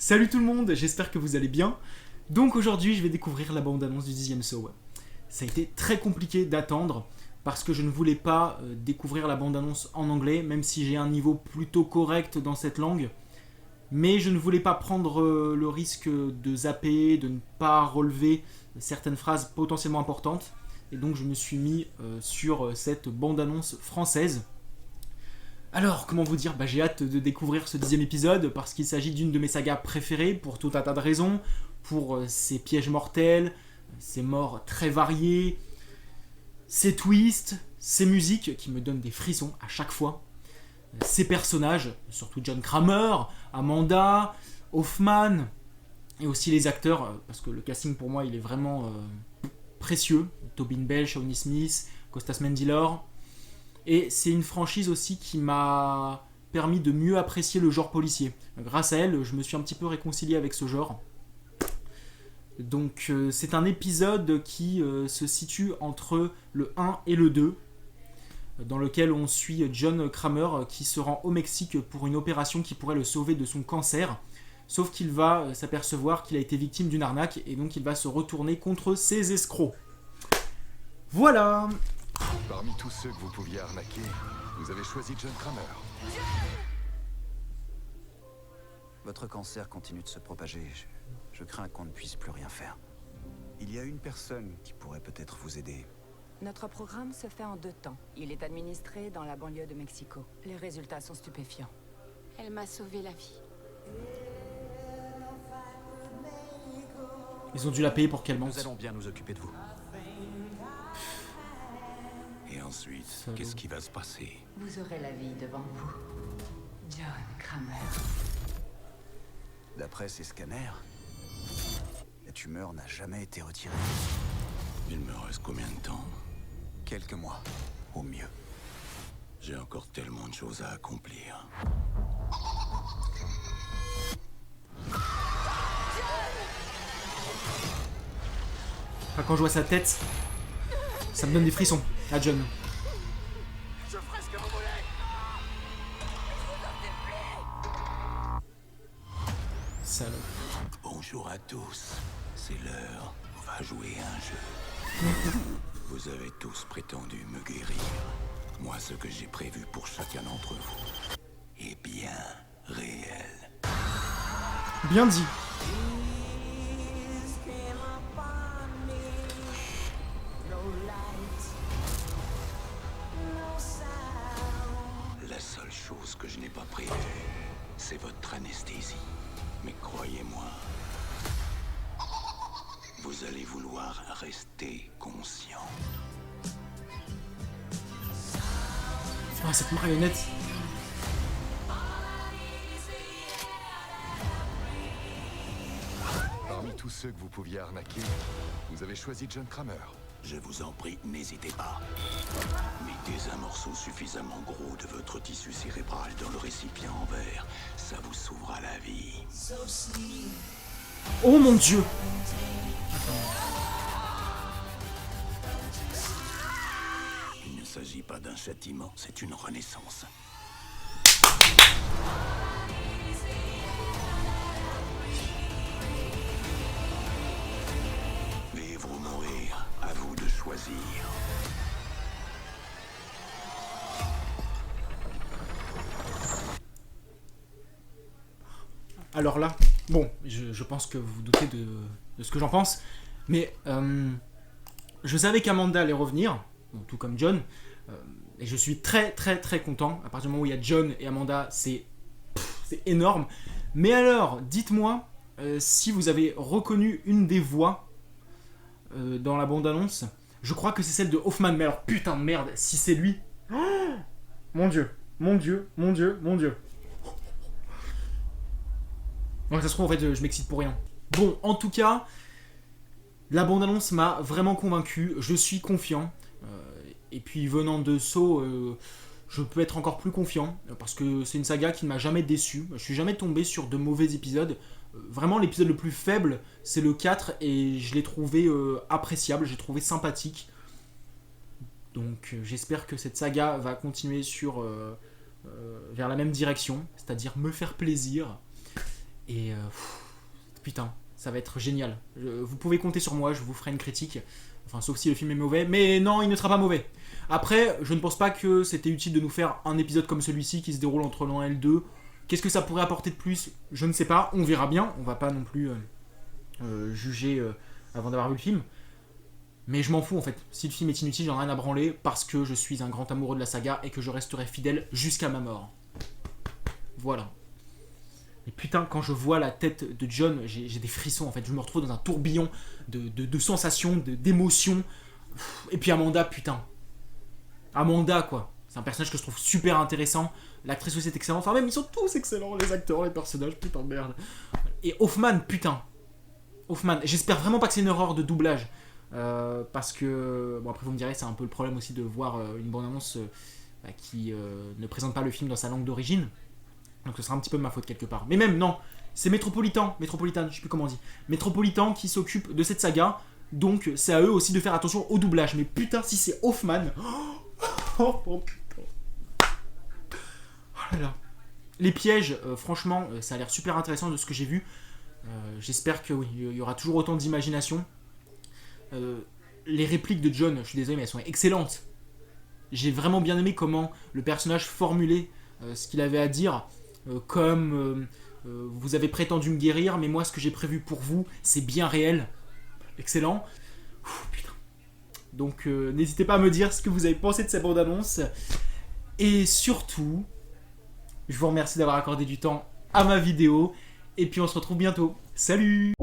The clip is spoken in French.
Salut tout le monde, j'espère que vous allez bien. Donc aujourd'hui je vais découvrir la bande-annonce du 10e saut. Ça a été très compliqué d'attendre parce que je ne voulais pas découvrir la bande-annonce en anglais, même si j'ai un niveau plutôt correct dans cette langue. Mais je ne voulais pas prendre le risque de zapper, de ne pas relever certaines phrases potentiellement importantes. Et donc je me suis mis sur cette bande-annonce française. Alors, comment vous dire, j'ai hâte de découvrir ce 10e épisode parce qu'il s'agit d'une de mes sagas préférées pour tout un tas de raisons, pour ses pièges mortels, ses morts très variées, ses twists, ses musiques qui me donnent des frissons à chaque fois, ses personnages, surtout John Kramer, Amanda, Hoffman, et aussi les acteurs, parce que le casting pour moi il est vraiment précieux, Tobin Bell, Shawnee Smith, Costas Mandylor. Et c'est une franchise aussi qui m'a permis de mieux apprécier le genre policier. Grâce à elle, je me suis un petit peu réconcilié avec ce genre. Donc c'est un épisode qui se situe entre le 1 et le 2, dans lequel on suit John Kramer qui se rend au Mexique pour une opération qui pourrait le sauver de son cancer. Sauf qu'il va s'apercevoir qu'il a été victime d'une arnaque et donc il va se retourner contre ses escrocs. Voilà. Parmi tous ceux que vous pouviez arnaquer, vous avez choisi John Kramer. Votre cancer continue de se propager. Je crains qu'on ne puisse plus rien faire. Il y a une personne qui pourrait peut-être vous aider. Notre programme se fait en 2 temps. Il est administré dans la banlieue de Mexico. Les résultats sont stupéfiants. Elle m'a sauvé la vie. Ils ont dû la payer pour qu'elle mente. Nous allons bien nous occuper de vous. Et ensuite, Salaud. qu'est-ce qui va se passer? Vous aurez la vie devant vous. John Kramer. D'après ces scanners, la tumeur n'a jamais été retirée. Il me reste combien de temps? Quelques mois, au mieux. J'ai encore tellement de choses à accomplir. Enfin, quand je vois sa tête, ça me donne des frissons. À John. Je ferai ce que vous voulez. Salaud. Bonjour à tous. C'est l'heure. On va jouer à un jeu. Vous avez tous prétendu me guérir. Moi, ce que j'ai prévu pour chacun d'entre vous est bien réel. Bien dit. La seule chose que je n'ai pas prévue, c'est votre anesthésie. Mais croyez-moi, vous allez vouloir rester conscient. Ah, cette marionnette. Parmi tous ceux que vous pouviez arnaquer, vous avez choisi John Kramer. Je vous en prie, n'hésitez pas. Mettez un morceau suffisamment gros de votre tissu cérébral dans le récipient en verre. Ça vous sauvera la vie. Oh mon dieu. Il ne s'agit pas d'un châtiment, c'est une renaissance. Vivre ou mourir, à vous de choisir. Alors là, bon, je pense que vous vous doutez de ce que j'en pense, mais je savais qu'Amanda allait revenir, bon, tout comme John, et je suis très très très content. À partir du moment où il y a John et Amanda, c'est énorme. Mais alors, dites-moi si vous avez reconnu une des voix dans la bande-annonce. Je crois que c'est celle de Hoffman, mais alors putain de merde, si c'est lui... Oh, mon dieu, mon dieu, mon dieu, mon dieu. Ouais, ça se trouve, en fait, je m'excite pour rien. Bon, en tout cas, la bande-annonce m'a vraiment convaincu. Je suis confiant. Et puis, venant de Saw, je peux être encore plus confiant. Parce que c'est une saga qui ne m'a jamais déçu. Je suis jamais tombé sur de mauvais épisodes. Vraiment, l'épisode le plus faible, c'est le 4. Et je l'ai trouvé appréciable. J'ai trouvé sympathique. Donc, j'espère que cette saga va continuer vers la même direction. C'est-à-dire me faire plaisir. Et putain, ça va être génial. Vous pouvez compter sur moi, je vous ferai une critique. Enfin, sauf si le film est mauvais. Mais non, il ne sera pas mauvais. Après, je ne pense pas que c'était utile de nous faire un épisode comme celui-ci qui se déroule entre le 1 et le 2. Qu'est-ce que ça pourrait apporter de plus? Je ne sais pas, on verra bien. On va pas non plus juger avant d'avoir vu le film. Mais je m'en fous en fait. Si le film est inutile, j'en ai rien à branler parce que je suis un grand amoureux de la saga et que je resterai fidèle jusqu'à ma mort. Voilà. Et putain, quand je vois la tête de John, j'ai des frissons en fait. Je me retrouve dans un tourbillon de sensations, d'émotions. Et puis Amanda, putain. Amanda quoi. C'est un personnage que je trouve super intéressant. L'actrice aussi est excellente. Enfin même ils sont tous excellents, les acteurs, les personnages, putain de merde. Et Hoffman, putain. Hoffman, j'espère vraiment pas que c'est une erreur de doublage. Parce que, bon après vous me direz, c'est un peu le problème aussi de voir une bande-annonce qui ne présente pas le film dans sa langue d'origine. Donc ce sera un petit peu de ma faute quelque part. Mais même, non, c'est Métropolitan, je sais plus comment on dit. Métropolitan qui s'occupe de cette saga. Donc c'est à eux aussi de faire attention au doublage. Mais putain, si c'est Hoffman... Oh putain. Oh là là. Les pièges, franchement, ça a l'air super intéressant de ce que j'ai vu. J'espère que oui, il y aura toujours autant d'imagination. Les répliques de John, je suis désolé, mais elles sont excellentes. J'ai vraiment bien aimé comment le personnage formulait ce qu'il avait à dire. Comme vous avez prétendu me guérir, mais moi ce que j'ai prévu pour vous, c'est bien réel. Excellent. Putain. Donc n'hésitez pas à me dire ce que vous avez pensé de cette bande-annonce. Et surtout, je vous remercie d'avoir accordé du temps à ma vidéo. Et puis on se retrouve bientôt. Salut!